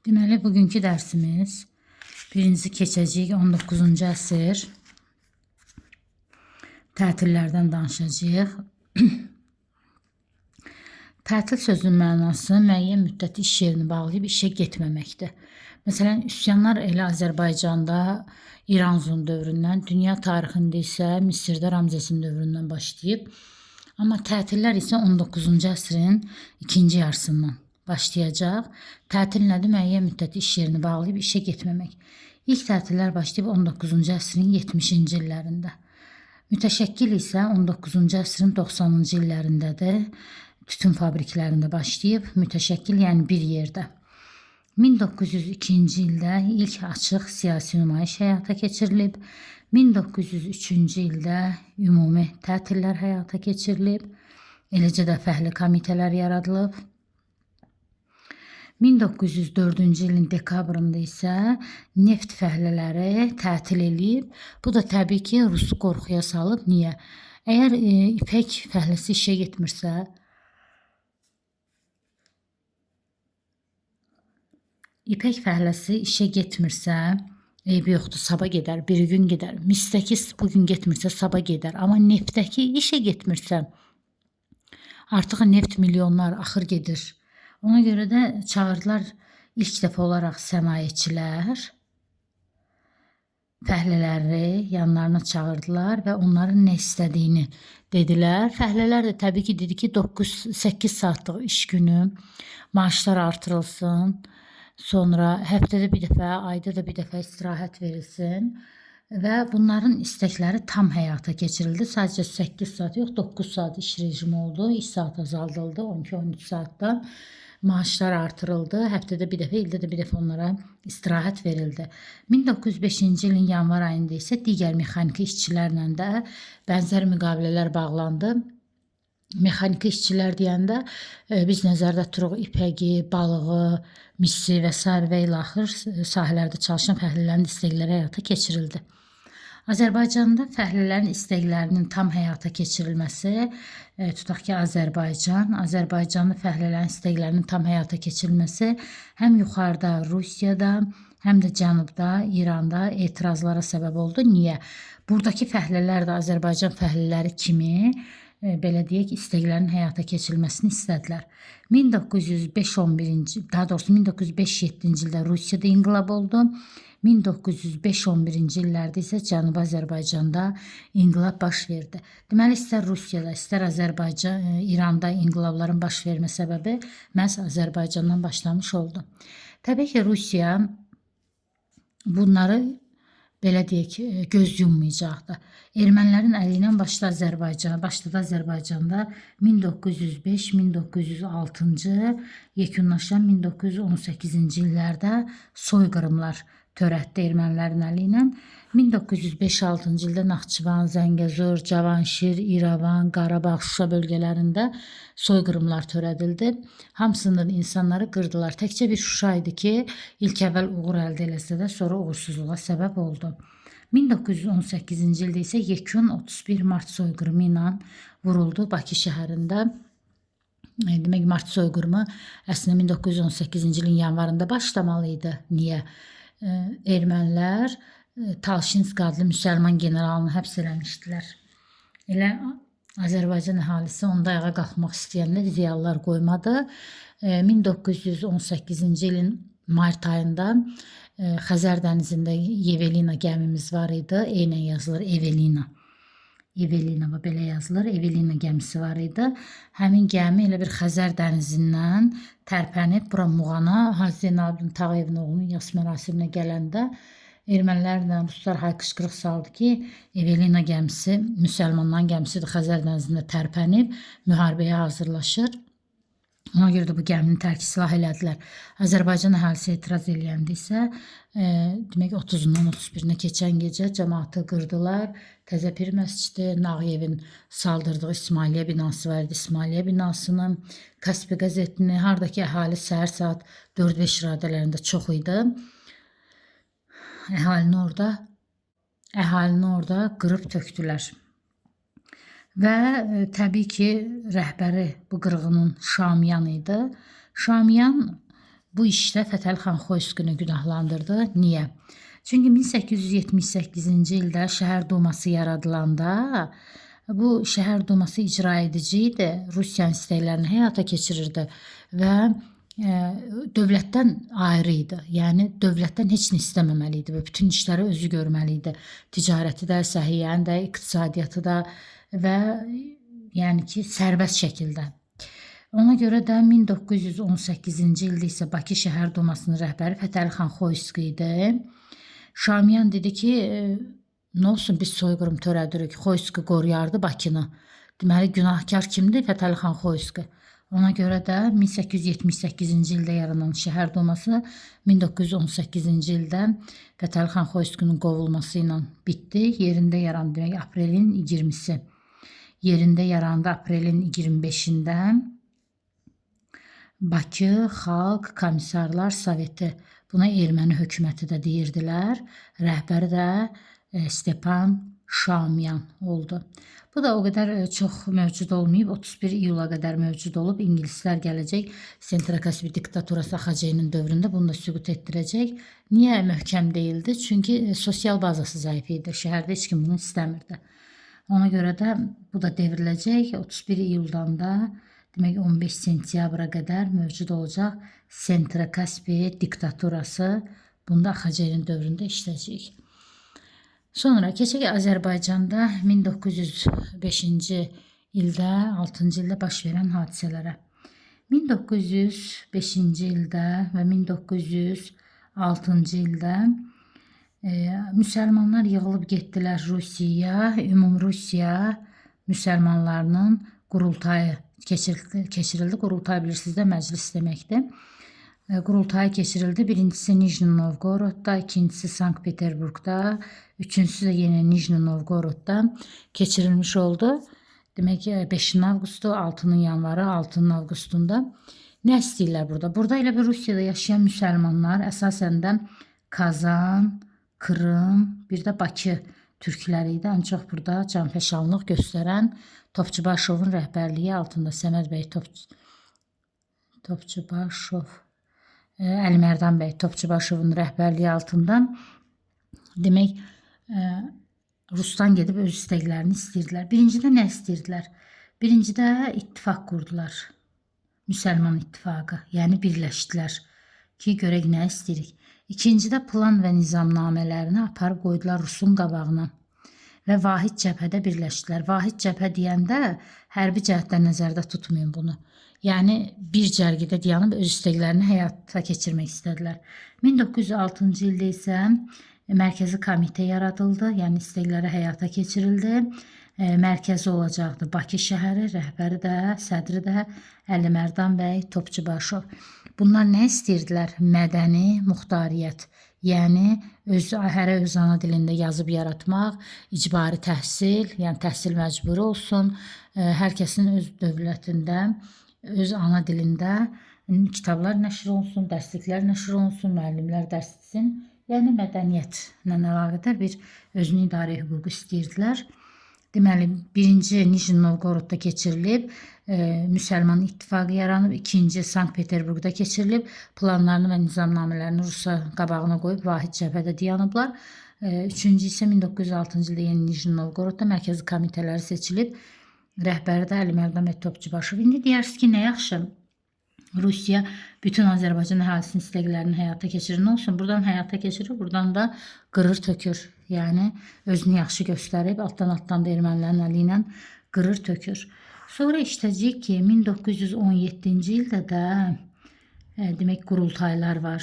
Deməli, bugünkü dərsimiz birinci keçəcəyik 19-cu əsr tətillərdən danışacağıq. Tətil sözünün mənası müəyyən müddət iş yerini bağlayıb işə getməməkdir. Məsələn, üsyanlar elə Azərbaycanda İranzun dövründən, dünya tarixində isə Misirdə Ramzesin dövründən başlayıb. Amma tətillər isə 19-cu əsrin ikinci yarısından başlayacaq. Tətil nədir? Müəyyən müddət iş yerini bağlayıb işə getməmək. İlk tətillər başlayıb 19-cu əsrin 70-ci illərində. Mütəşəkkil isə 19-cu əsrin 90-cı illərindədir. Tütün fabriklərində başlayıb, mütəşəkkil yəni bir yerdə. 1902-ci ildə ilk açıq siyasi nümayiş həyata keçirilib. 1903-cü ildə ümumi tətillər həyata keçirilib. Eləcə də fəhli komitələr yaradılıb. 1904-cü ilin dekabrında isə neft fəhlələri tətil eləyib. Bu da təbii ki, Rusu qorxuya salıb. Niyə? Əgər ipək fəhləsi işə getmirsə, eybi yoxdur, sabah gedər, bir gün gedər. Misdəki bugün getmirsə, sabah gedər. Amma neftdəki işə getmirsə, artıq neft milyonlar axır gedir. Ona görə də çağırdılar ilk dəfə olaraq sənayeçilər, fəhlələri yanlarına çağırdılar və onların nə istədiyini dedilər. Fəhlələr də təbii ki, dedi ki, 9-8 saatlıq iş günü, maaşlar artırılsın, sonra həftədə bir dəfə, ayda da bir dəfə istirahət verilsin və bunların istəkləri tam həyata keçirildi. Sadəcə 8 saat yox, 9 saat iş rejimi oldu, iş saat azaldıldı, 12-13 saatdan. Maaşlar artırıldı, həftədə bir dəfə, ildə də bir dəfə onlara istirahət verildi. 1905-ci ilin yanvar ayında isə digər mexaniki işçilərlə də bənzər müqavilələr bağlandı. Mexaniki işçilər deyəndə biz nəzərdə tuturuq ipəyi, balığı, misi və s. və ilaxır sahələrdə çalışan fəhlələrin istəkləri həyata keçirildi. Azərbaycanda fəhlələrin istəklərinin tam həyata keçirilməsi, tutaq ki, Azərbaycanlı fəhlələrin istəklərinin tam həyata keçirilməsi həm yuxarıda Rusiyada, həm də cənubda İranda etirazlara səbəb oldu. Niyə? Buradakı fəhlələr də Azərbaycan fəhlələri kimi belə deyək, istəklərin həyata keçirilməsini istədilər. 1905-17-ci ildə Rusiyada inqilab oldu. 1905-11-ci illərdə isə Cənubi Azərbaycanda inqilab baş verdi. Deməli, istər Rusiyada, istər İranda inqilabların baş vermə səbəbi məhz Azərbaycandan başlamış oldu. Təbii ki, Rusiya bunları belə deyək, göz yummayacaqdı. Ermənilərin əli ilə başladı Azərbaycanda 1905-1906-cı, yekunlaşan 1918-ci illərdə soyqırımlar törətdi ermənilərin əli ilə. 1905-6-cı ildə Naxçıvan, Zəngəzur, Cavanşir, İrəvan, Qarabağ, Şuşa bölgələrində soyqırımlar törədildi. Hamısının insanları qırdılar. Təkcə bir Şuşa idi ki, ilk əvvəl uğur əldə eləsə də sonra uğursuzluğa səbəb oldu. 1918-ci ildə isə yekun 31 mart soyqırımı ilə vuruldu Bakı şəhərində. Demək, mart soyqırımı əslində 1918-ci ilin yanvarında başlamalıydı. Niyə? Ermənilər Talşinsk adlı müsəlman generalını həbs eləmişdilər. Elə Azərbaycan əhalisi onda ayağa qalxmaq istəyənlər ziyalılar qoymadı. 1918-ci ilin mart ayında Xəzər dənizində Evelina gəmimiz var idi. Eynən yazılır Evelina. Evelina belə yazılır. Evelina gəmisi var idi. Həmin gəmi elə bir Xəzər dənizindən tərpənib bura Muğana, Hacı Zeynalabdin Tağıyevin oğlunun yas mərasiminə gələndə ermənilərlə ruslar haykışqırıq saldı ki, Evelina gəmisi müsəlmanların gəmisidir, Xəzər dənizində tərpənib müharibəyə hazırlaşır. Ona görə də bu gəmini tərk silah elədilər. Azərbaycan əhalisi etiraz eləyəndə isə demək 30-undan 31-nə keçən gecə cəmaatı qırdılar. Təzəpir məscidi, Nağıyevin saldırdığı İsmailiyyə binası var idi. İsmailiyyə binasını, Kaspi qəzetini, hardakı əhali səhər saat 4-5 radələrində çox idi. Əhalini orada qırıb tökdülər. Və təbii ki, rəhbəri bu qırğının Şamiyan idi. Şamiyan bu işdə Fətəli xan Xoyskini günahlandırdı. Niyə? Çünki 1878-ci ildə Şəhər Duması yaradılanda bu Şəhər Duması icra edici idi, Rusiyanın istəklərini həyata keçirirdi və dövlətdən ayrı idi. Yəni dövlətdən heç nə istəməməli idi və bütün işləri özü görməli idi. Ticarəti də, səhiyyəni də, iqtisadiyyatı da və yəni ki, sərbəst şəkildə. Ona görə də 1918-ci ildə isə Bakı Şəhər Dumasının rəhbəri Fətəli xan Xoyski idi. Şamiyan dedi ki, nə olsun biz soyqırım törədirik, Xoyski qoruyardı Bakını. Deməli, günahkar kimdir? Fətəli xan Xoyski. Ona görə də 1878-ci ildə yaranan Şəhər Duması 1918-ci ildə Fətəli xan Xoyskinin qovulması ilə bitdi. Yerində yarandı, demək, aprelin 20-si. Yerində yarandı aprelin 25-də Bakı Xalq Komissarlar Soveti. Buna erməni hökuməti də deyirdilər. Rəhbəri də Stepan Şamiyan oldu. Bu da o qədər çox mövcud olmayıb. 31 iyula qədər mövcud olub. İngilislər gələcək. Sentrakaspik diktaturası AXC-nin dövründə bunu da sübut etdirəcək. Niyə möhkəm deyildi? Çünki sosial bazası zəif idi. Şəhərdə heç kim bunu istəmirdi. Ona görə də bu da devriləcək. 31 iyuldan da demək 15 sentyabra qədər mövcud olacaq Sentrakaspik diktaturası. Bunda AXC-nin dövründə işləyəcək. Sonra keçək Azərbaycanda 1905-ci ildə, 6-cı ildə baş verən hadisələrə. 1905-ci ildə və 1906-cı ildə müsəlmanlar yığılıb getdilər Rusiyaya. Ümumrusiya müsəlmanlarının qurultayı keçirildi. Qurultay bilirsiniz də məclis deməkdir. Qurultayı keçirildi. Birincisi Nijni Novgorodda, ikincisi Sankt-Peterburgda, üçüncüsü də yenə Nijni Novgorodda keçirilmiş oldu. Demək ki, 5 avqustu, 6-nın yanvarı, 6-nın avqustunda. Nə istəyirlər burada? Burada elə bir Rusiyada yaşayan müsəlmanlar əsasən də Kazan, Krım, bir də Bakı türkləri idi. Ancaq burada canfəşanlıq göstərən Topçubaşovun rəhbərliyi altında Səməd bəy Topçubaşov, Əlimərdan bəy Topçubaşovun rəhbərliyi altında demək Rusdan gedib öz istəklərini istəyirdilər. Birincidə nə istəyirdilər? Birincidə ittifaq qurdular. Müsəlman ittifaqı, yəni birləşdilər ki, görək nə istəyirik. İkincidə plan və nizamnamələrini aparıb qoydular Rusun qabağına və vahid cəbhədə birləşdilər. Vahid cəbhə deyəndə hərbi cəhətdən nəzərdə tutmayın bunu. Yəni bir cərgidə dayanıb öz istəklərini həyata keçirmək istədilər. 1906-cı ildə isə Mərkəzi komitə yaradıldı, yəni istəkləri həyata keçirildi. Mərkəzi olacaqdı Bakı şəhəri, rəhbəri də, sədri də Əlimərdan bəy Topçubaşov. Bunlar nə istəyirdilər? Mədəni muxtariyyət, yəni hərə öz ana dilində yazıb yaratmaq, icbari təhsil, yəni təhsil məcburi olsun, hər kəsin öz dövlətində, öz ana dilində kitablar nəşr olunsun, dərsliklər nəşr olunsun, müəllimlər dərs etsin. Yəni mədəniyyətlə əlaqədar bir özünü idarə hüququ istəyirdilər. Deməli, birinci Nijni Novgorodda keçirilib, müsəlman ittifaqı yaranıb, ikinci Sankt-Peterburgda keçirilib, planlarını və nizamnamələrini Rusa qabağına qoyub vahid cəbhədə dayanıblar. Üçüncü isə 1906-cı ildə yeni Nijni Novgorodda mərkəzi komitələri seçilib, rəhbəri də Əlimərdan bəy Topçubaşov. İndi deyirsiniz ki, nə yaxşı? Rusiya bütün Azərbaycan əhalisinin istəklərini həyata keçirir. Nə olsun? Buradan həyata keçirir, buradan da qırır tökür. Yəni özünü yaxşı göstərib, altdan da ermənilərin əli ilə qırır tökür. Sonra işləyəcək ki, 1917-ci ildə də demək qurultaylar var.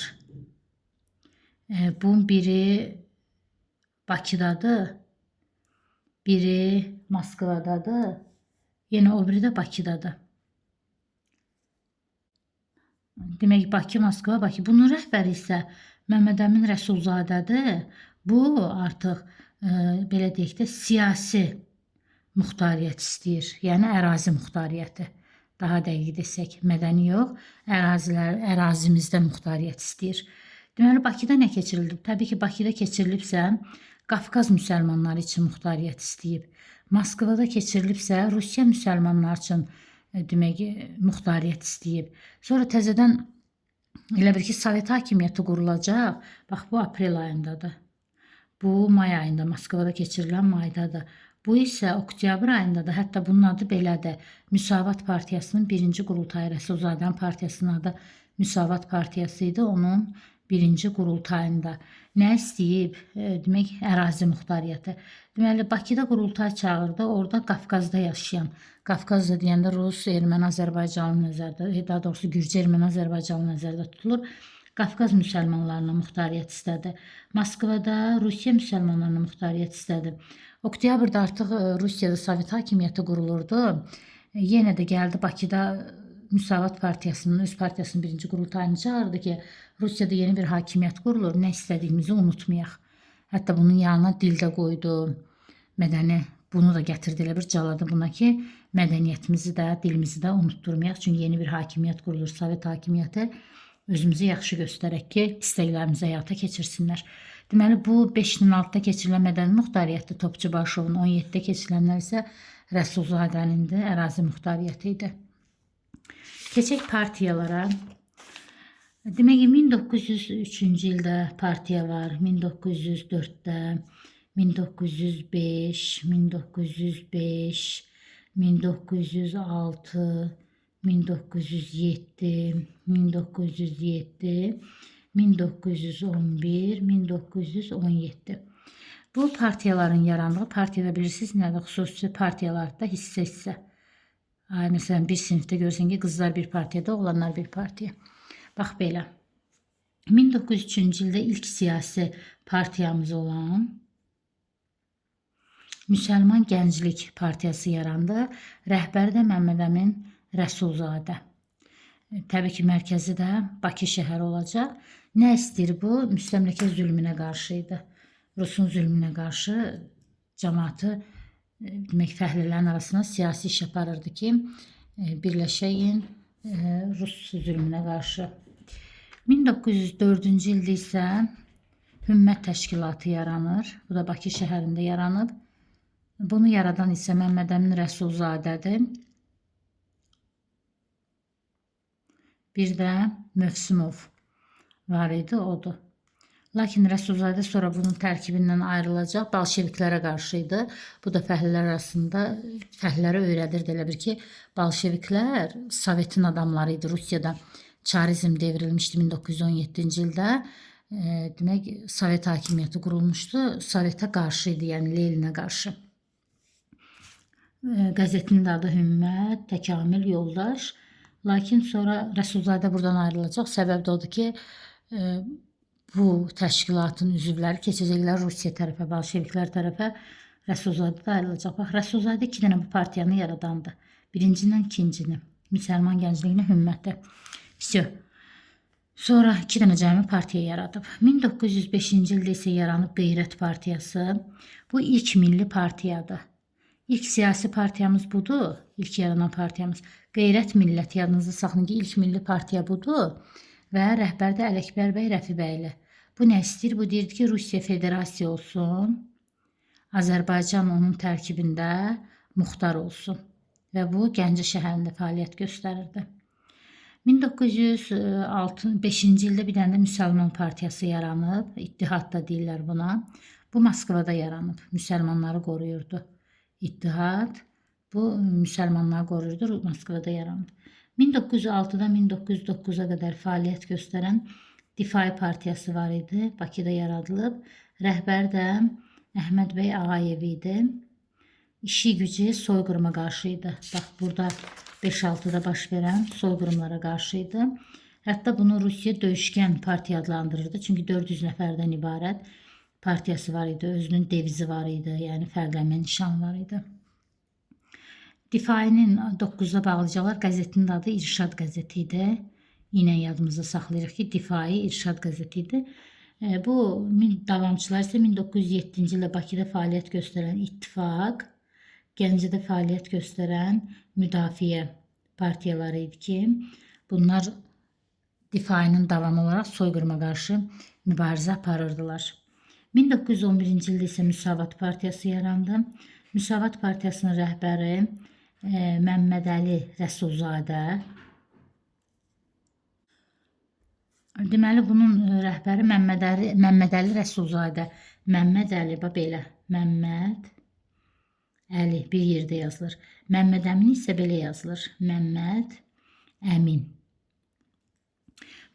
Bunun biri Bakıdadır, biri Moskvadadır, yenə o biri də Bakıdadır. Demək, Bakı, Moskva, Bakı. Bunun rəhbəri isə Məmməd Əmin Rəsulzadədir. Bu, artıq, belə deyək də, siyasi muxtariyyət istəyir. Yəni, ərazi muxtariyyəti. Daha dəqiq desək, mədəni yox, ərazimizdə muxtariyyət istəyir. Deməli, Bakıda nə keçirilib? Təbii ki, Bakıda keçirilibsə, Qafqaz müsəlmanları üçün muxtariyyət istəyib. Moskvada keçirilibsə, Rusiya müsəlmanları üçün demək, muxtariyyət istəyib. Sonra təzədən Elə bir ki, Sovet hakimiyyəti qurulacaq. Bax, bu aprel ayındadır. Bu may ayında, Moskvada keçirilən maydadır. Bu isə oktyabr ayındadır. Hətta bunun adı belədir. Müsavat Partiyasının birinci qurultayı, Rəsulzadənin partiyasının adı Müsavat Partiyası idi. Onun birinci qurultayında. Nə istəyib? Demək, ərazi muxtariyyəti. Deməli, Bakıda qurultay çağırdı. Orada Qafqazda yaşayan, Qafqazda deyəndə Rus, erməni, Azərbaycanlı nəzərdə, daha doğrusu Gürcü, erməni, Azərbaycanlı nəzərdə tutulur. Qafqaz müsəlmanlarına muxtariyyət istədi. Moskvada Rusiya müsəlmanlarına muxtariyyət istədi. Oktyabrda artıq Rusiyada Sovet hakimiyyəti qurulurdu. Yenə də gəldi Bakıda Müsavat Partiyasının, öz partiyasının birinci qurultayını çağırdı ki, Rusiyada yeni bir hakimiyyət qurulur, nə istədiyimizi unutmayaq. Hətta bunun yanına dil də qoydu, mədəni, bunu da gətirdi, elə bir caladı buna ki, mədəniyyətimizi də, dilimizi də unutturmayaq. Çünki yeni bir hakimiyyət qurulur, Sovet hakimiyyəti. Özümüzü yaxşı göstərək ki, istəklərimizi həyata keçirsinlər. Deməli, bu 5-nin altında keçirilən mədəni muxtariyyətdir Topçubaşovun, 17-də keçirilənlər isə Rəsulzadənindir, ərazi muxtariyyəti idi. Keçək partiyalara. Demək ki, 1903-cü ildə partiya var, 1904-də, 1905, 1905, 1906, 1907, 1907, 1911, 1917. Bu partiyaların yarandığı, partiyada bilirsiniz nədir? Xüsusi partiyalarda hissə. Məsələn, bir sinifdə görürsən ki, qızlar bir partiyada, oğlanlar bir partiya. Bax belə. 1903-cü ildə ilk siyasi partiyamız olan Müsəlman Gənclik Partiyası yarandı. Rəhbəri də Məmməd Əmin Rəsulzadə. Təbii ki, mərkəzi də Bakı şəhəri olacaq. Nə istəyir bu? Müstəmləkə zülmünə qarşı idi. Rusun zülmünə qarşı cəmaatı, demək, fəhlələrin arasında siyasi iş aparırdı ki, birləşəyin Rus zülmünə qarşı. 1904-cü ildə isə Hümmət Təşkilatı yaranır. Bu da Bakı şəhərində yaranıb. Bunu yaradan isə Məmməd Əmin Rəsulzadədir. Bir də Mövsümov var idi, odur. Lakin Rəsulzadə sonra bunun tərkibindən ayrılacaq, bolşeviklərə qarşı idi. Bu da fəhlələr arasında, fəhlələrə öyrədirdi elə bir ki, bolşeviklər Sovetin adamları idi. Rusiyada çarizm devrilmişdi 1917-ci ildə. Demək, Sovet hakimiyyəti qurulmuşdu. Sovetə qarşı idi, yəni Leninə qarşı. Qəzetinin adı Hümmət, Təkamül, Yoldaş. Lakin sonra Rəsulzadə buradan ayrılacaq. Səbəb də odur ki, bu təşkilatın üzvləri keçəcəklər Rusiya tərəfə, bolşeviklər tərəfə. Rəsulzadə də ayrılacaq. Bax, Rəsulzadə 2 dənə bu partiyanı yaradandı. Birincindən ikincini. Müsəlman Gəncliyinə Hümməti. Vəsiyo. Sonra 2 dənə cəmi partiya yaradıb. 1905-ci ildə isə yaranıb Qeyrət Partiyası. Bu ilk milli partiyadır. İlk siyasi partiyamız budur. İlk yaranan partiyamız. Qeyrət Millət, yadınızda saxlayın ki, ilk milli partiya budur. Və rəhbər də Ələkbər bəy Rəfibəyli. Bu nə istəyir? Bu deyirdi ki, Rusiya Federasiya olsun. Azərbaycan onun tərkibində muxtar olsun. Və bu Gəncə şəhərində fəaliyyət göstərirdi. 1905-ci ildə bir dənə də Müsəlman Partiyası yaranıb. İttihad da deyirlər buna. Bu Moskvada yaranıb. Müsəlmanları qoruyurdu. İttihad bu müsəlmanları qoruyurdu. Moskvada yaranıb. 1906-dan 1909-a qədər fəaliyyət göstərən Difai Partiyası var idi. Bakıda yaradılıb. Rəhbər də Əhməd bəy Ağayev idi. İşi gücü soyqırıma qarşı idi. Bax, burada 5-6-da baş verən soyqırımlara qarşı idi. Hətta bunu Rusiya döyüşkən partiya adlandırırdı. Çünki 400 nəfərdən ibarət partiyası var idi. Özünün devizi var idi. Yəni fərqlənmə nişanı var idi. Difainin 9-da bağlayacaqlar. Qəzetinin adı İrşad qəzeti idi. Yenə yadımızda saxlayırıq ki, Difai İrşad qəzeti idi. Bu davamçılar isə 1907-ci ildə Bakıda fəaliyyət göstərən İttifaq, Gəncədə fəaliyyət göstərən Müdafiə partiyaları idi ki, bunlar Difainin davamı olaraq soyqırıma qarşı mübarizə aparırdılar. 1911-ci ildə isə Müsavat Partiyası yarandı. Müsavat Partiyasının rəhbəri Məmməd Əli Rəsulzadə. Deməli bunun rəhbəri Məmmədəli Rəsulzadə. Məmməd Əli belə. Məmməd Əli bir yerdə yazılır. Məmməd Əmin isə belə yazılır. Məmməd Əmin.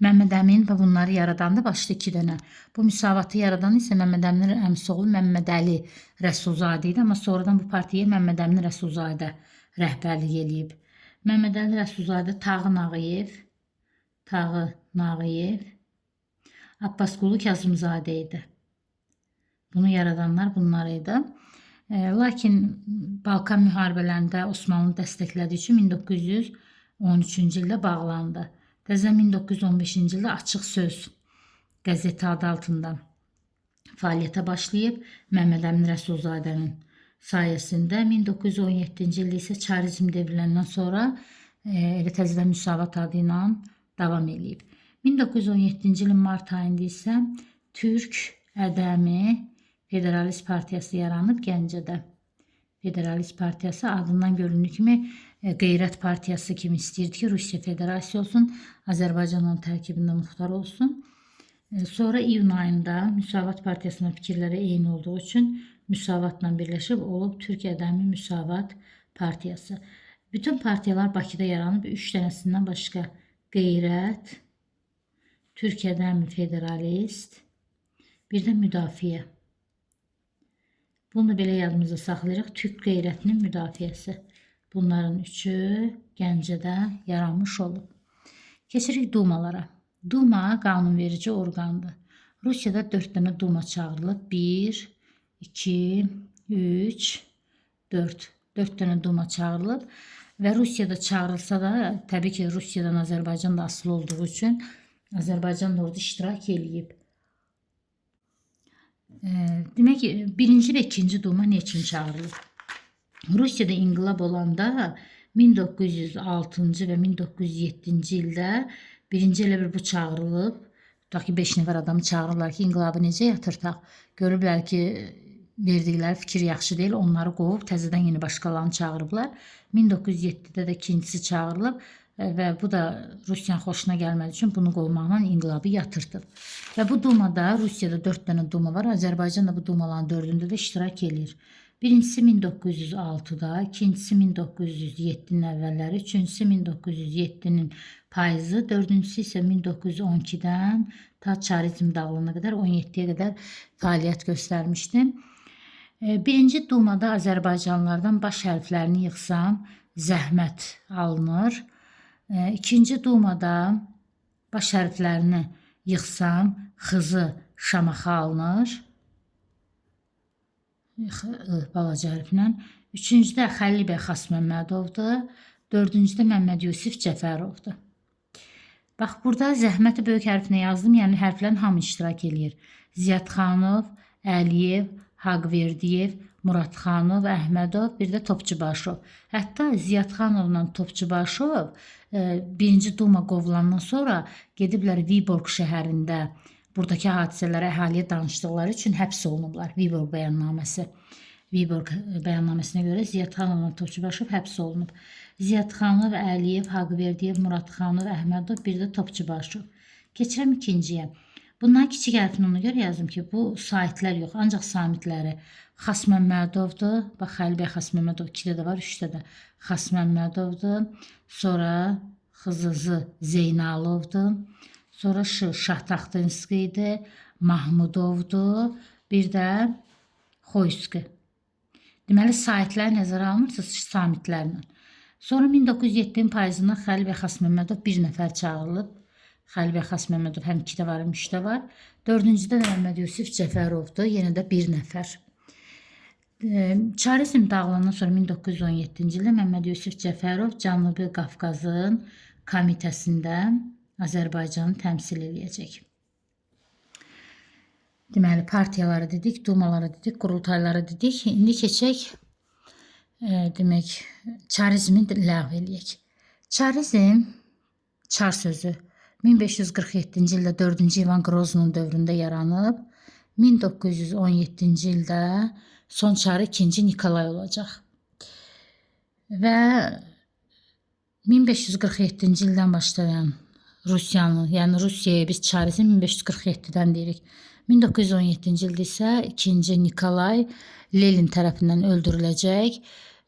Məmməd Əmin və bunları yaradanda başda 2 dənə. Bu müsavatı yaradan isə Məmməd Əminin əmisi oğlu Məmməd Əli Rəsulzadə idi, amma sonradan bu partiyaya Məmməd Əmin Rəsulzadə rəhbərlik eləyib. Məmməd Əli Rəsulzadə Tağı Nağıyev, Abbasqulu Kazımzadə idi. Bunu yaradanlar bunlar idi. Lakin Balkan müharibələrində Osmanlı dəstəklədiyi üçün 1913-cü ildə bağlandı. Təzə 1915-ci ildə Açıq Söz qəzeti adı altında fəaliyyətə başlayıb. Məmməd Əmin Rəsulzadənin sayəsində 1917-ci ildə isə çarizm devriləndən sonra elə təzədən Müsavat adı ilə davam eləyib. 1917-ci ilin mart ayında isə Türk Ədəmi Federalist Partiyası yaranıb Gəncədə. Federalist Partiyası adından göründüyü kimi Qeyrət Partiyası kimi istəyirdi ki, Rusiya Federasiya olsun, Azərbaycanın tərkibində muxtar olsun. Sonra iyun ayında Müsavat Partiyasının fikirləri eyni olduğu üçün Müsavatla birləşib olub Türk Ədəmi Müsavat Partiyası. Bütün partiyalar Bakıda yaranıb 3 dənəsindən başqa Qeyrət, Türk Ədəmi Federalist, bir də Müdafiə. Bunu belə yadımızda saxlayırıq. Türk Qeyrətinin müdafiəsi. Bunların üçü Gəncədə yaranmış olub. Keçirik dumalara. Duma qanunverici orqandır. Rusiyada 4 dənə duma çağırılıb. 1, 2, 3, 4. 4 dənə duma çağırılıb. Və Rusiyada çağırılsa da, təbii ki, Rusiyadan Azərbaycan da asılı olduğu üçün Azərbaycan da orada iştirak eləyib. Demək ki, 1-ci və 2-ci duma nə üçün çağırılıb? Rusiyada inqilab olanda 1906-cı və 1907-ci ildə birinci elə bir bu çağırılıb. Tutaq ki, 5 nəfər adamı çağırırlar ki, inqilabı necə yatırtaq? Görüblər ki, verdikləri fikir yaxşı deyil, onları qovub təzədən yeni başqalarını çağırıblar. 1907-də də ikincisi çağırılıb və bu da Rusiyanın xoşuna gəlmədiyi üçün bunu qovmaqla inqilabı yatırtıb. Və bu dumada Rusiyada 4 dənə duma var. Azərbaycan da bu dumaların 4-ündə də iştirak edir. Birincisi 1906-da, ikincisi 1907-nin əvvəlləri, üçüncüsü 1907-nin payızı, dördüncüsü isə 1912-dən ta çarizm dağılana qədər 17-yə qədər fəaliyyət göstərmişdi. Birinci dumada Azərbaycanlılardan baş hərflərini yığsam zəhmət alınır. İkinci dumada baş hərflərini yığsam xızı şamaxı alınır. Balaca hərflə. Üçüncüdə Xəlil bəy Xasməmmədovdur. Dördüncüdə Məmməd Yusif Cəfərovdur. Bax, burada zəhməti böyük hərfinə yazdım, yəni hərflərin hamı iştirak eləyir. Ziyadxanov, Əliyev, Haqverdiyev, Muradxanov, Əhmədov, bir də Topçubaşov. Hətta Ziyadxanovla Topçubaşov birinci duma qovulandan sonra gediblər Viborq şəhərində buradakı hadisələri əhaliyə danışdıqları üçün həbs olunublar. Viborq bəyannaməsi. Viborq bəyannaməsinə görə Ziyadxanovla Topçubaşov həbs olunub. Ziyadxanov, Əliyev, Haqverdiyev, Muradxanov, Əhmədov, bir də Topçubaşov. Keçirəm ikinciyə. Bundan kiçik hərfini ona görə yazdım ki, bu saitlər yox, ancaq samitləri. Xasməmmədovdur. Bax, Xəlil bəy Xasməmmədov 2-də də var, 3-də də. Xasməmmədovdur. Sonra Xızızı Zeynalovdur. Sonra Şahtaxtınski idi. Mahmudovdur. Bir də Xoyski. Deməli, saitləri nəzərə almırsınız samitlərlə. Sonra 1907-nin payızında Xəlil bəy Xasməmmədov bir nəfər çağırılıb. Xəlil bəy Xasməmmədov həm 2-də var, həm 3-də var. Dördüncüdə də Məmməd Yusif Cəfərovdur, yenə də bir nəfər. Çarizm dağılandan sonra 1917-ci ildə Məmməd Yusif Cəfərov Cənubi Qafqazın komitəsində Azərbaycanı təmsil edəcək. Deməli, partiyaları dedik, dumaları dedik, qurultayları dedik. İndi keçək, demək, çarizmi ləğv eləyək. Çarizm, çar sözü 1547-ci ildə 4-cü İvan Qroznun dövründə yaranıb, 1917-ci ildə son çarı 2-ci Nikolay olacaq. Və 1547-ci ildən başlayan Rusiyanın, yəni Rusiyaya biz çarizm 1547-dən deyirik. 1917-ci ildə isə 2-ci Nikolay Lenin tərəfindən öldürüləcək.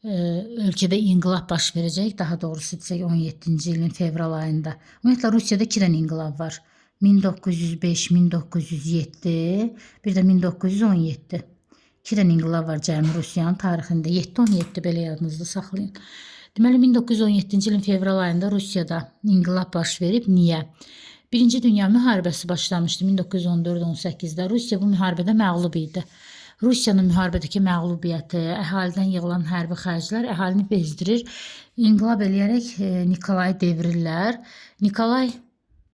Ölkədə inqilab baş verəcək. Daha doğrusu desək 17-ci ilin fevral ayında. Ümumiyyətlə Rusiyada 2 dənə inqilab var. 1905, 1907, bir də 1917. 2 dənə inqilab var cəmi Rusiyanın tarixində. 7-17 belə yadınızda saxlayın. Deməli 1917-ci ilin fevral ayında Rusiyada inqilab baş verib. Niyə? Birinci Dünya müharibəsi başlamışdı 1914-18-də. Rusiya bu müharibədə məğlub idi. Rusiyanın müharibədəki məğlubiyyəti, əhalidən yığılan hərbi xərclər əhalini bezdirir. İnqilab eləyərək Nikolayı devirirlər. Nikolay